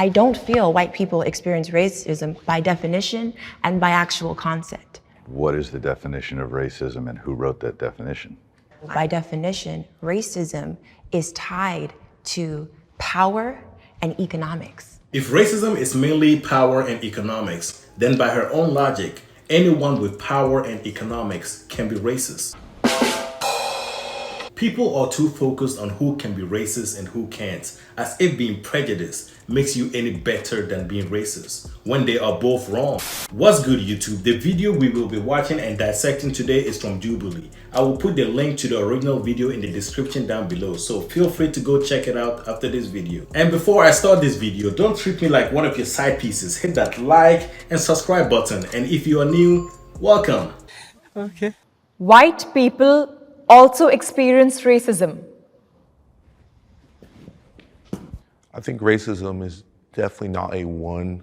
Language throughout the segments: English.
I don't feel white people experience racism by definition and by actual concept. What is the definition of racism and who wrote that definition? By definition, racism is tied to power and economics. If racism is mainly power and economics, then by her own logic, anyone with power and economics can be racist. People are too focused on who can be racist and who can't, as if being prejudiced makes you any better than being racist, when they are both wrong. What's good, YouTube? The video we will be watching and dissecting today is from Jubilee. I will put the link to the original video in the description down below, so feel free to go check it out after this video. And before I start this video, don't treat me like one of your side pieces. Hit that like and subscribe button, and if you are new, welcome. Okay. White people also experience racism. I think racism is definitely not a one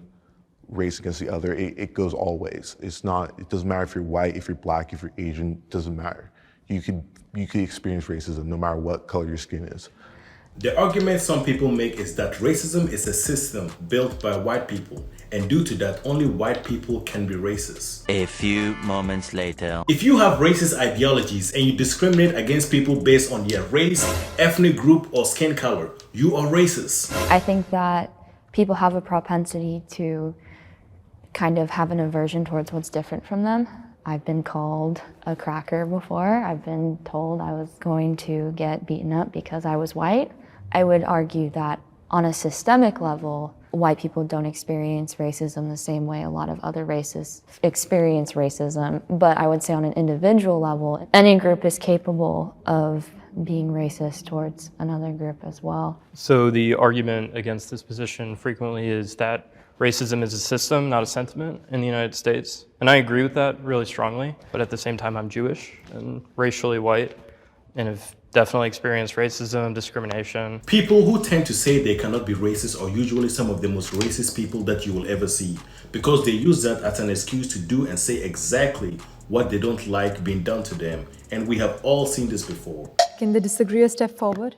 race against the other. It goes all ways. It doesn't matter if you're white, if you're black, if you're Asian, it doesn't matter. You could experience racism no matter what color your skin is. The argument some people make is that racism is a system built by white people, and due to that, only white people can be racist. A few moments later. If you have racist ideologies and you discriminate against people based on their race, ethnic group, or skin color, you are racist. I think that people have a propensity to kind of have an aversion towards what's different from them. I've been called a cracker before. I've been told I was going to get beaten up because I was white. I would argue that on a systemic level, white people don't experience racism the same way a lot of other races experience racism. But I would say on an individual level, any group is capable of being racist towards another group as well. So the argument against this position frequently is that racism is a system, not a sentiment in the United States. And I agree with that really strongly, but at the same time I'm Jewish and racially white and have definitely experienced racism, discrimination. People who tend to say they cannot be racist are usually some of the most racist people that you will ever see, because they use that as an excuse to do and say exactly what they don't like being done to them. And we have all seen this before. Can they disagree a step forward?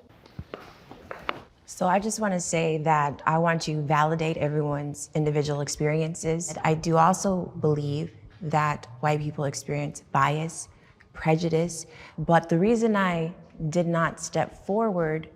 So I just want to say that I want to validate everyone's individual experiences. I do also believe that white people experience bias, prejudice, but the reason I did not step forward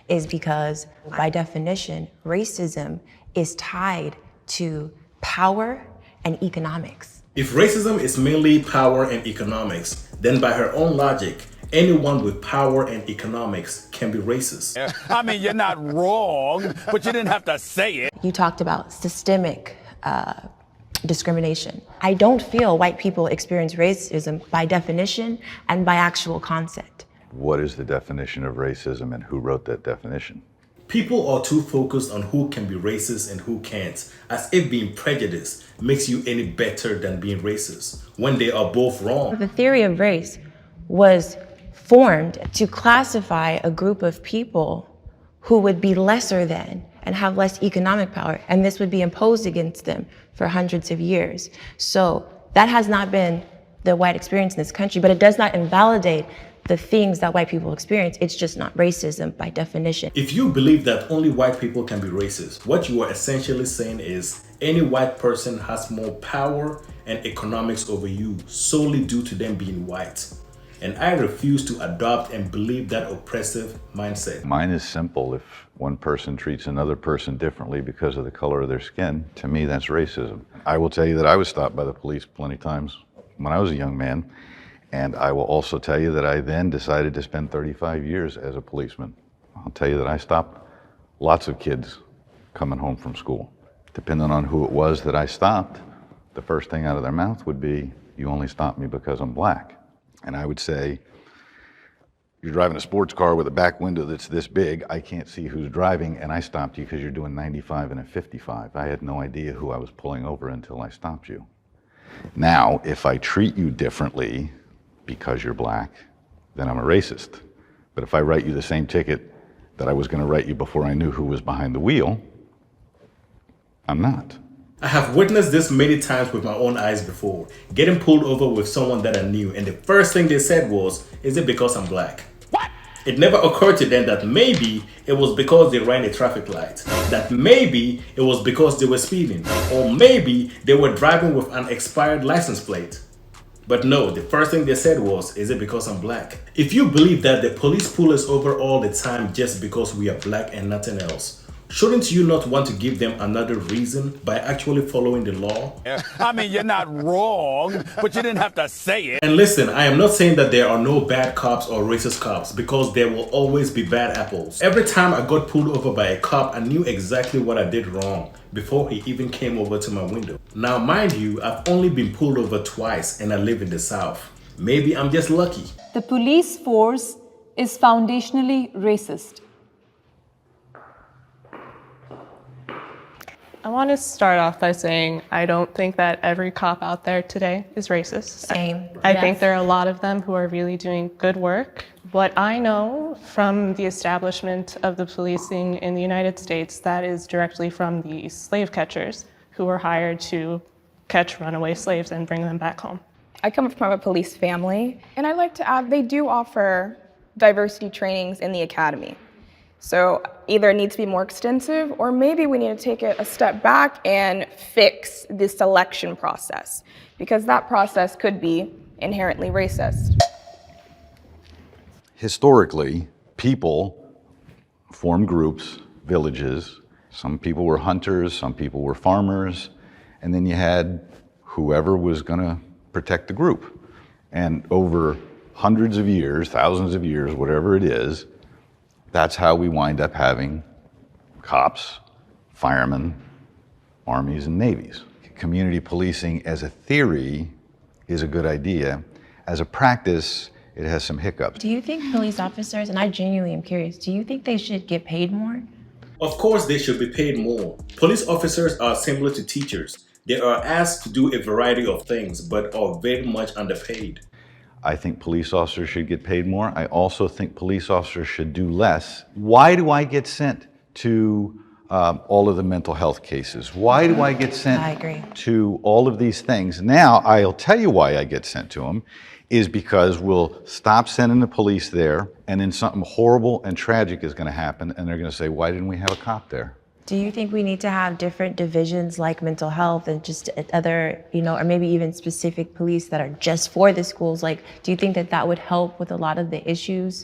is because by definition, racism is tied to power and economics. If racism is mainly power and economics, then by her own logic, anyone with power and economics can be racist. I mean, you're not wrong, but you didn't have to say it. You talked about systemic discrimination. I don't feel white people experience racism by definition and by actual concept. What is the definition of racism and who wrote that definition? People are too focused on who can be racist and who can't, as if being prejudiced makes you any better than being racist, when they are both wrong. The theory of race was formed to classify a group of people who would be lesser than and have less economic power, and this would be imposed against them for hundreds of years. So that has not been the white experience in this country, but it does not invalidate the things that white people experience. It's just not racism by definition. If you believe that only white people can be racist, what you are essentially saying is any white person has more power and economics over you solely due to them being white. And I refuse to adopt and believe that oppressive mindset. Mine is simple. If one person treats another person differently because of the color of their skin, to me that's racism. I will tell you that I was stopped by the police plenty of times when I was a young man. And I will also tell you that I then decided to spend 35 years as a policeman. I'll tell you that I stopped lots of kids coming home from school. Depending on who it was that I stopped, the first thing out of their mouth would be, "You only stopped me because I'm black." And I would say, "You're driving a sports car with a back window that's this big, I can't see who's driving, and I stopped you because you're doing 95 and a 55. I had no idea who I was pulling over until I stopped you. Now, if I treat you differently because you're black, then I'm a racist. But if I write you the same ticket that I was going to write you before I knew who was behind the wheel, I'm not." I have witnessed this many times with my own eyes before, getting pulled over with someone that I knew, and the first thing they said was, "Is it because I'm black?" What? It never occurred to them that maybe it was because they ran a traffic light, that maybe it was because they were speeding, or maybe they were driving with an expired license plate. But no, the first thing they said was, is it because I'm black? If you believe that the police pull us over all the time just because we are black and nothing else, shouldn't you not want to give them another reason by actually following the law? I mean, you're not wrong, but you didn't have to say it. And listen, I am not saying that there are no bad cops or racist cops, because there will always be bad apples. Every time I got pulled over by a cop, I knew exactly what I did wrong before he even came over to my window. Now, mind you, I've only been pulled over twice and I live in the South. Maybe I'm just lucky. The police force is foundationally racist. I want to start off by saying I don't think that every cop out there today is racist. Same. I think there are a lot of them who are really doing good work. What I know from the establishment of the policing in the United States, that is directly from the slave catchers who were hired to catch runaway slaves and bring them back home. I come from a police family, and I'd like to add they do offer diversity trainings in the academy. So either it needs to be more extensive, or maybe we need to take it a step back and fix the selection process, because that process could be inherently racist. Historically, people formed groups, villages. Some people were hunters, some people were farmers, and then you had whoever was going to protect the group. And over hundreds of years, thousands of years, whatever it is, that's how we wind up having cops, firemen, armies, and navies. Community policing as a theory is a good idea. As a practice, it has some hiccups. Do you think police officers, and I genuinely am curious, do you think they should get paid more? Of course they should be paid more. Police officers are similar to teachers. They are asked to do a variety of things, but are very much underpaid. I think police officers should get paid more. I also think police officers should do less. Why do I get sent to all of the mental health cases? Why do I get sent I agree. to all of these things? Now, I'll tell you why I get sent to them, is because we'll stop sending the police there, and then something horrible and tragic is going to happen, and they're going to say, why didn't we have a cop there? Do you think we need to have different divisions like mental health and just other, or maybe even specific police that are just for the schools? Like, do you think that that would help with a lot of the issues?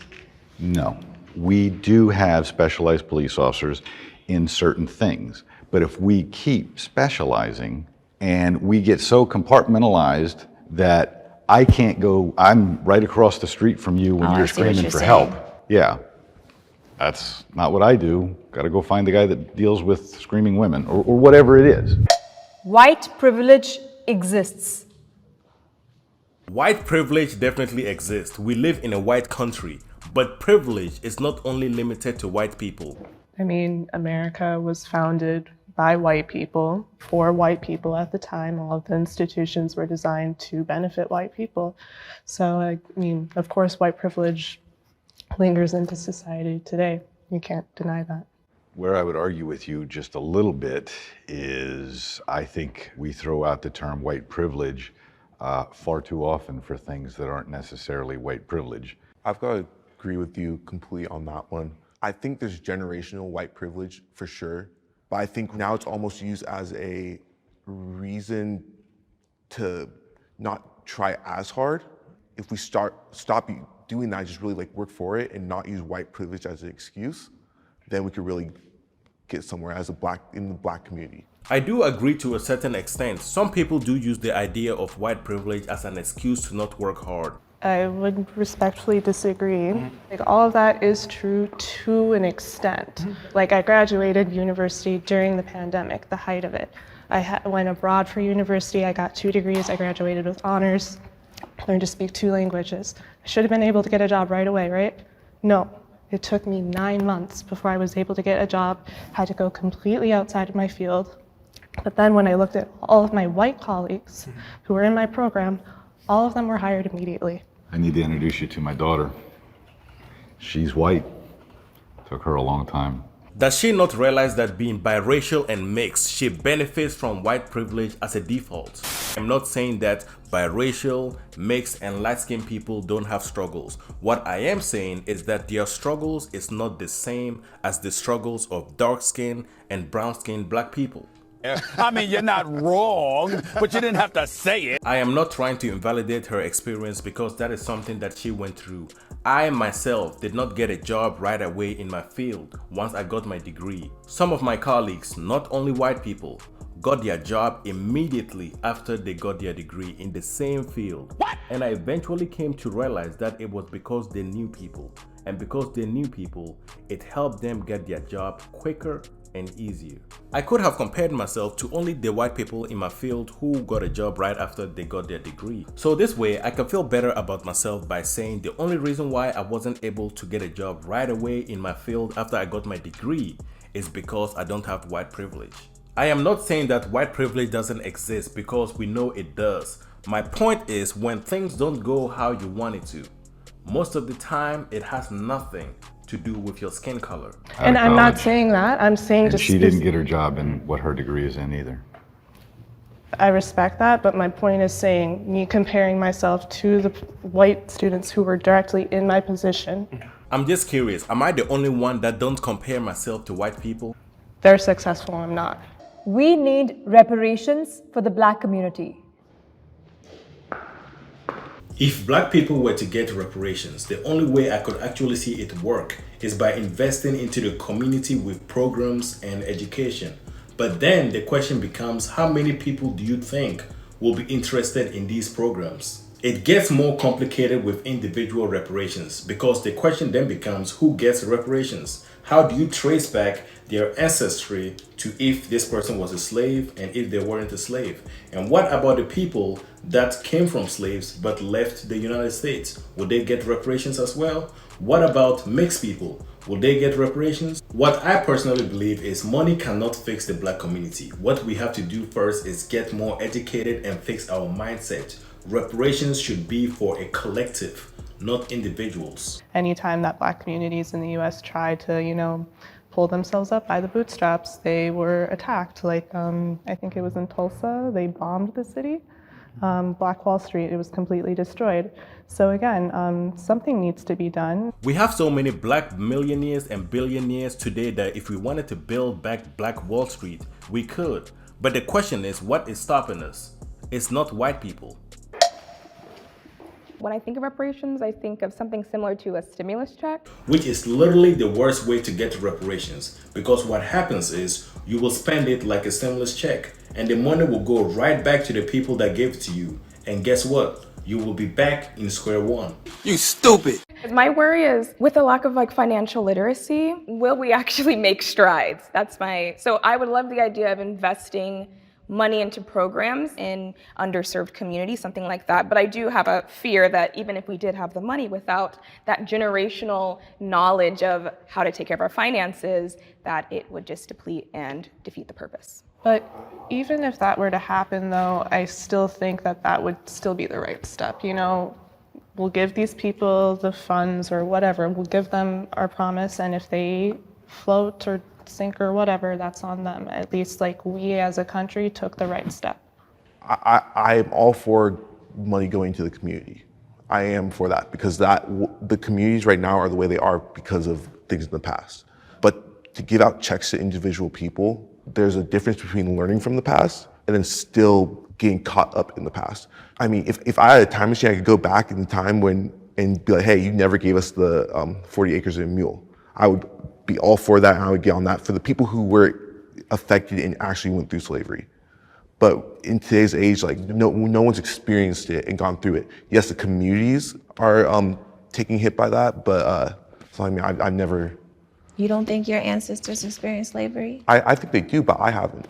No. We do have specialized police officers in certain things, but if we keep specializing and we get so compartmentalized that I can't go, I'm right across the street from you when you're screaming for help. Yeah. That's not what I do. Got to go find the guy that deals with screaming women, or whatever it is. White privilege exists. White privilege definitely exists. We live in a white country, but privilege is not only limited to white people. I mean, America was founded by white people, for white people at the time. All of the institutions were designed to benefit white people. So, I mean, of course, white privilege lingers into society today. You can't deny that. Where I would argue with you just a little bit is I think we throw out the term white privilege far too often for things that aren't necessarily white privilege. I've got to agree with you completely on that one. I think there's generational white privilege for sure, but I think now it's almost used as a reason to not try as hard. If we stop doing that, just really work for it and not use white privilege as an excuse, then we could really get somewhere in the black community. I do agree to a certain extent. Some people do use the idea of white privilege as an excuse to not work hard. I would respectfully disagree. All of that is true to an extent. I graduated university during the pandemic, the height of it. I went abroad for university. I got 2 degrees. I graduated with honors. Learned to speak 2 languages. I should have been able to get a job right away, right? No. It took me 9 months before I was able to get a job. Had to go completely outside of my field. But then when I looked at all of my white colleagues who were in my program, all of them were hired immediately. I need to introduce you to my daughter. She's white. Took her a long time. Does she not realize that being biracial and mixed, she benefits from white privilege as a default? I'm not saying that biracial, mixed, and light-skinned people don't have struggles. What I am saying is that their struggles is not the same as the struggles of dark-skinned and brown-skinned black people. I mean, you're not wrong, but you didn't have to say it. I am not trying to invalidate her experience because that is something that she went through. I myself did not get a job right away in my field once I got my degree. Some of my colleagues, not only white people, got their job immediately after they got their degree in the same field. What? And I eventually came to realize that it was because they knew people. And because they knew people, it helped them get their job quicker and easier. I could have compared myself to only the white people in my field who got a job right after they got their degree. So this way, I can feel better about myself by saying the only reason why I wasn't able to get a job right away in my field after I got my degree is because I don't have white privilege. I am not saying that white privilege doesn't exist because we know it does. My point is when things don't go how you want it to, most of the time it has nothing to do with your skin color. And I'm not saying that. I'm saying And just she didn't get her job in what her degree is in either. I respect that, but my point is saying me comparing myself to the white students who were directly in my position. I'm just curious, am I the only one that don't compare myself to white people? They're successful, I'm not. We need reparations for the black community. If black people were to get reparations, the only way I could actually see it work is by investing into the community with programs and education. But then the question becomes, how many people do you think will be interested in these programs? It gets more complicated with individual reparations because the question then becomes, who gets reparations? How do you trace back their ancestry to if this person was a slave and if they weren't a slave? And what about the people that came from slaves but left the United States? Would they get reparations as well? What about mixed people? Will they get reparations? What I personally believe is money cannot fix the black community. What we have to do first is get more educated and fix our mindset. Reparations should be for a collective, not individuals. Anytime that black communities in the US tried to, pull themselves up by the bootstraps, they were attacked. Like, I think it was in Tulsa, they bombed the city. Black Wall Street, it was completely destroyed. So again, something needs to be done. We have so many black millionaires and billionaires today that if we wanted to build back Black Wall Street, we could. But the question is, what is stopping us? It's not white people. When I think of reparations, I think of something similar to a stimulus check. Which is literally the worst way to get reparations, because what happens is you will spend it like a stimulus check and the money will go right back to the people that gave it to you. And guess what? You will be back in square one. You stupid. My worry is with the lack of financial literacy, will we actually make strides? So I would love the idea of investing money into programs in underserved communities, something like that. But I do have a fear that even if we did have the money, without that generational knowledge of how to take care of our finances, that it would just deplete and defeat the purpose. But even if that were to happen, though, I still think that that would still be the right step. We'll give these people the funds or whatever. We'll give them our promise, and if they float or sink or whatever, that's on them. At least we as a country took the right step. I'm all for money going to the community. I am for that because the communities right now are the way they are because of things in the past. But to give out checks to individual people, there's a difference between learning from the past and then still getting caught up in the past. I mean, if I had a time machine, I could go back in the time and be like, hey, you never gave us the 40 acres and a mule. I would be all for that, and I would get on that for the people who were affected and actually went through slavery. But in today's age, no one's experienced it and gone through it. Yes, the communities are taking hit by that, but so I mean, I've never. You don't think your ancestors experienced slavery? I think they do, but I haven't.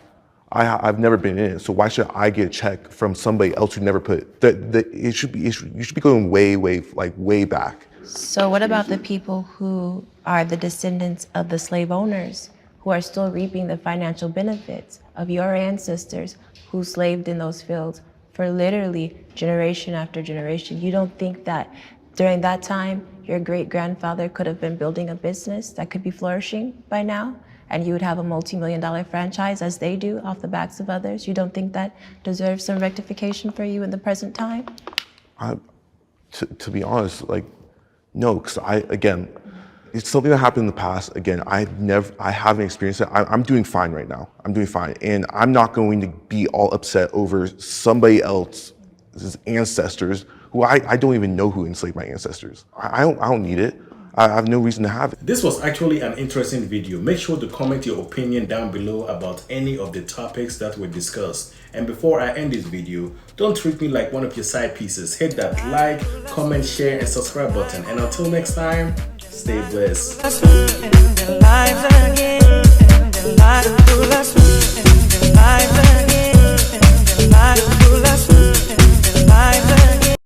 I've never been in it, so why should I get a check from somebody else who never put it? You should be going way back. So what about the people who are the descendants of the slave owners who are still reaping the financial benefits of your ancestors who slaved in those fields for literally generation after generation? You don't think that during that time, your great-grandfather could have been building a business that could be flourishing by now? and you would have a multi-million-dollar franchise as they do off the backs of others? You don't think that deserves some rectification for you in the present time? To be honest, like, no, because again, it's something that happened in the past. Again, I haven't experienced it. I'm doing fine right now. I'm doing fine. And I'm not going to be all upset over somebody else's ancestors who I don't even know who enslaved my ancestors. I don't need it. I have no reason to have it. This was actually an interesting video. Make sure to comment your opinion down below about any of the topics that were discussed. And before I end this video, don't treat me like one of your side pieces. Hit that like, comment, share, and subscribe button. And until next time, stay blessed.